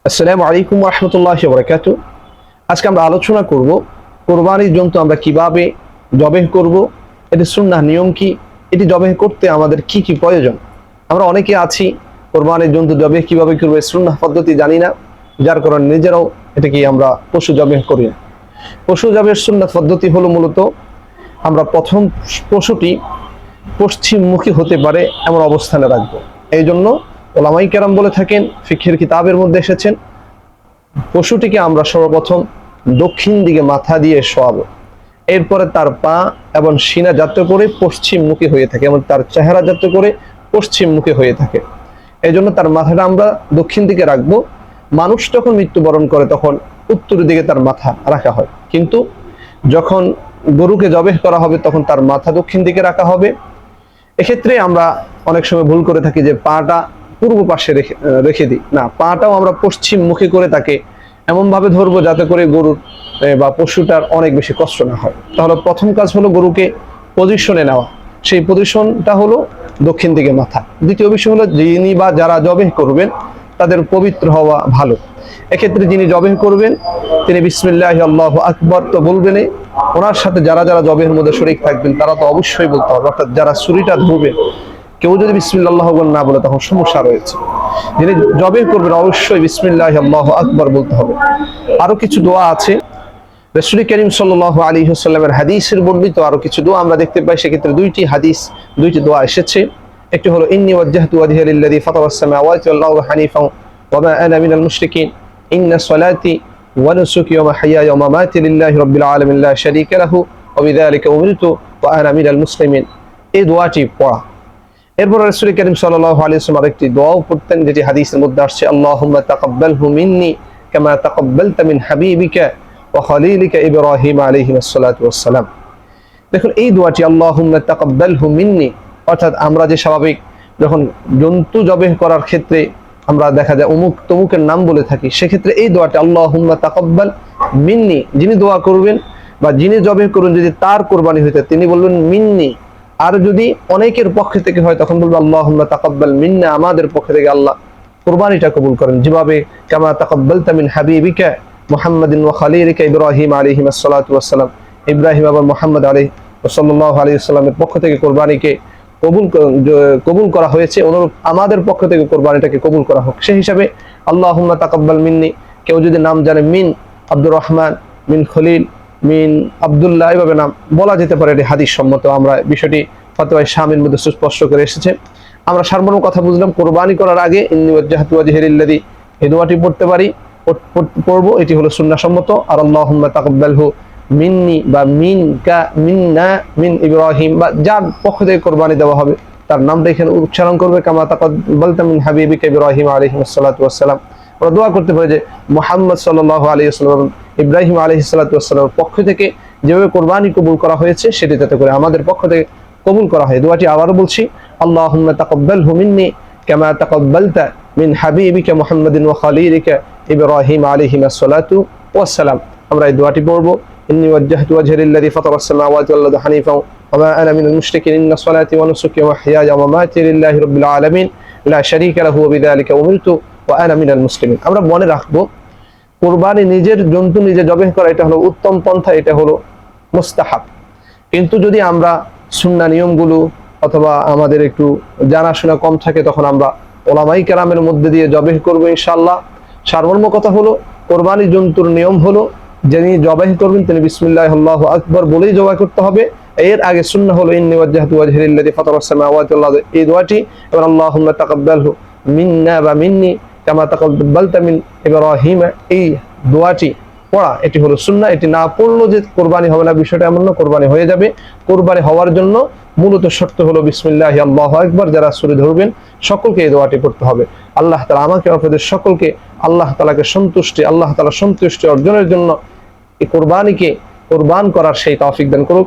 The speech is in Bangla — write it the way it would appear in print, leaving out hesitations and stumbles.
আসসালামু আলাইকুম ওয়া রাহমাতুল্লাহি ওয়া বারাকাতুহু। আজকে আমরা আলোচনা করব কোরবানির জন্তু আমরা কিভাবে জবাই করব, এটি সুন্নাহ নিয়ম কি, এটি জবাই করতে আমাদের কি কি প্রয়োজন। আমরা অনেকে আছি কোরবানির জন্তু জবাই কিভাবে করব সুন্নাহ পদ্ধতি জানি না, যার কারণে নিজেরাও এটাকে আমরা পশু জবাই করি না। পশু জবাইয়ের সুন্নাহ পদ্ধতি হলো মূলত আমরা প্রথম পশুটি পশ্চিমমুখী হতে পারে এমন অবস্থানে রাখবো। এই জন্য ওলামায়ে কেরাম বলে থাকেন, ফিকহের কিতাবের মধ্যে এসেছেন, পশুটিকে আমরা সর্বপ্রথম দক্ষিণ দিকে মাথা দিয়ে শোয়াবো। এরপরে তার পা এবং সিনা যাতে করে পশ্চিমমুখী হয়ে থাকে এবং তার চেহারা যাতে করে পশ্চিমমুখী হয়ে থাকে। এই জন্য তার মাথাটা আমরা দক্ষিণ দিকে রাখবো। মানুষ যখন মৃত্যুবরণ করে তখন উত্তর দিকে তার মাথা রাখা হয়, কিন্তু যখন গরুকে জবাই করা হবে তখন তার মাথা দক্ষিণ দিকে রাখা হবে। এক্ষেত্রে আমরা অনেক সময় ভুল করে থাকি যে পাটা পূর্ব পাশে রেখে দিই। না, পাটাও আমরা পশ্চিমমুখী করে তাকে এমনভাবে ধরবো যাতে করে গরুর বা পশুটার অনেক বেশি কষ্ট না হয়। তাহলে প্রথম কাজ হলো গরুকে পজিশনে নেওয়া, সেই পজিশনটা হলো দক্ষিণ দিকে মাথা। দ্বিতীয় বিষয় হলো যিনি বা যারা জবাই করবেন তাদের পবিত্র হওয়া ভালো। এক্ষেত্রে যিনি জবাই করবেন তিনি বিসমিল্লাহি আল্লাহু আকবার তো বলবেনই, ওনার সাথে যারা যারা জবাইয়ের মধ্যে শরীক থাকবেন তারা তো অবশ্যই বলতে হবে। অর্থাৎ যারা ছুরিটা ধরবেন কেউ যদি বিসমিল্লাহ আল্লাহু আকবার না বলে তখন সমস্যা রয়েছে। যিনি জবাই করবেন অবশ্যই বিসমিল্লাহি আল্লাহু আকবার বলতে হবে। আরো কিছু দোয়া আছে, রাসূল করিম সাল্লাল্লাহু আলাইহি ওয়াসাল্লামের হাদিসের বর্ণিত আরো কিছু দোয়া আমরা দেখতে পাই। সেক্ষেত্রে দুইটি দোয়া এসেছে। একটি হলো ইন্নী ওয়াজ্জাহতু ওয়াজহিয়া লিল্লাযী ফাতারাস সামাওয়াতি ওয়াল আরদা হানিফান ওয়া মা আনা মিনাল মুশরিকিন ইন্না সলাতি ওয়া নুসুকি ওয়া মাহইয়ায়া ওয়া মামাতি লিল্লাহি রাব্বিল আলামিন লা শারীকা লাহু ওয়া বিযালিকা উমিরতু ওয়া আনা মিনাল মুসলিমিন। এই দোয়াটি পড়া। এরপর রাসূল করিম সাল্লাল্লাহু আলাইহি ওয়াসাল্লাম আরেকটি দোয়াও পড়তেন যেটি হাদিসের মধ্যে আসছে, আল্লাহুম্মা তাকাব্বালহু মিন্নি কামা তাকাব্বালতা মিন হাবিবিকা ওয়া খলিলিকা ইব্রাহিম আলাইহিস সালাতু ওয়াস সালাম। দেখুন এই দোয়াটি আল্লাহুম্মা তাকাব্বালহু মিন্নি, অর্থাৎ আমরা যে স্বাভাবিক যখন জন্তু জবাই করার ক্ষেত্রে আমরা দেখা যায় অমুক তমুকের নাম বলে থাকি, সেক্ষেত্রে এই দোয়াটি আল্লাহুম্মা তাকাব্বাল মিন্নি, যিনি দোয়া করবেন বা যিনি জবাই করবেন যদি তার কোরবানি হইতে তিনি বলবেন মিন্নি। আর যদি অনেকের পক্ষ থেকে হয় তখন বলবো আল্লাহুম্মা তাকাব্বাল মিন্না, আমাদের পক্ষ থেকে আল্লাহ কুরবানিটা কবুল করেন। যেভাবে কামা তাকাব্বালতা মিন হাবিবিকা মুহাম্মাদিন ওয়া খলিলিকা ইব্রাহিম আলাইহিস সালাতু ওয়াস সালাম, ইব্রাহিম এবং মুহাম্মদ সাল্লাল্লাহু আলাইহি ওয়াসাল্লামের পক্ষ থেকে কুরবানিকে কবুল করা হয়েছে, অনুরূপ আমাদের পক্ষ থেকে কুরবানিটাকে কবুল করা হোক। সেই হিসাবে আল্লাহুম্মা তাকাব্বাল মিন্নি, কেউ যদি নাম জানে মিন আব্দুর রহমান, মিন খলিল, মিন আব্দুল্লাহ, এভাবে নাম বলা যেতে পারে। এটি হাদিস সম্মত, আমরা বিষয়টি ফাতওয়ায়ে শামিল মধ্যে সুস্পষ্ট করে এসেছে। আমরা সার্বমূল কথা বুঝলাম, কোরবানি করার আগে ইন্নী ওয়াজ্জাহতু ওয়াজহিয়া লিল্লাযী এই দোয়াটি পড়তে পারি, পড়বো, এটি হলো সুন্নাহ সম্মত। আর আল্লাহুম্মা তাকাব্বালহু মিন্নি বা মিনকা মিন্না মিন ইব্রাহিম, বা যার পক্ষ থেকে কোরবানি দেওয়া হবে তার নামটা এখানে উচ্চারণ করবে, কামা তাকাব্বালতা মিন হাবিবিকা ইব্রাহিম আলাইহিস সালাতু ওয়াস সালাম। আমরা দোয়া করতে পারি যে মুহাম্মদ সাল্লাল্লাহু আলাইহি ওয়াসাল্লাম ইব্রাহিম আলাইহিস সালাতু ওয়াস সালামের পক্ষ থেকে যেভাবে কোরবানি কবুল করা হয়েছে সেটি যাতে করে আমাদের পক্ষ থেকে কবুল করা হয়। দোয়াটি আবারও বলছি, আল্লাহুম্মা তাকাব্বালহু মিন্নি কামা তাকাব্বালতা মিন হাবিবিকা মুহাম্মাদিন ওয়া খলিলিকা ইব্রাহিম আলাইহিস সালাতু ওয়াস সালাম। আমরা এই দোয়াটি পড়ব, ইন্নী ওয়াজ্জাহতু ওয়াজহিয়া লিল্লাযী ফাতারাস সামাওয়াতি ওয়াল আরদা হানিফান ওয়া মা আনা মিনাল মুশরিকিন ইন্না সলাতি ওয়া নুসুকি ওয়া মাহইয়ায়া ওয়া মামাতি লিল্লাহি রাব্বিল আলামিন লা শারীকা লাহু ওয়া বিযালিকা উমিরতু ওয়া আনা মিনাল মুসলিমিন। আমরা মনে রাখবো কুরবানি নিজের জন্তু নিজে জবাই করা এটা হলো উত্তম পন্থা, এটা হলো মুস্তাহাব। কিন্তু যদি আমরা সুন্নাহ নিয়মগুলো অথবা আমাদের একটু জানাশোনা কম থাকে তখন আমরা ওলামায়ে কেরামের মধ্যে দিয়ে জবাই করবো ইনশাআল্লাহ। সার্বমূল কথা হলো কোরবানি জন্তুর নিয়ম হলো যিনি জবাই করবেন তিনি বিসমিল্লাহি আল্লাহু আকবার বলেই জবাই করতে হবে। এর আগে সুন্নাহ হলো ইন্নী ওয়াজ্জাহতু ওয়াজহিয়া লিল্লাযী ফাতারাস সামাওয়াতি ওয়াল আরদা, এই দোয়াটি এবং আল্লাহুম্মা তাকাব্বালহু মিন্না বা মিন্নি কামা তাকাব্বালতা মিন ইব্রাহিম, এই দোয়াটি পড়া এটি হলো সুন্নাহ। এটি না পড়লো যে কোরবানি হবে না, বিষয়টা এমন না, কোরবানি হয়ে যাবে। কোরবানি হওয়ার জন্য মূলত শর্ত হলো বিসমিল্লাহি আল্লাহু আকবার, যারা ছুরি ধরবেন সকলকে এই দোয়াটি পড়তে হবে। আল্লাহ তাআলা আমাকে আপনাদের সকলকে আল্লাহ তাআলাকে আল্লাহ তাআলা সন্তুষ্টি অর্জনের জন্য এই কোরবানিকে কোরবান করার সেই তৌফিক দান করুক।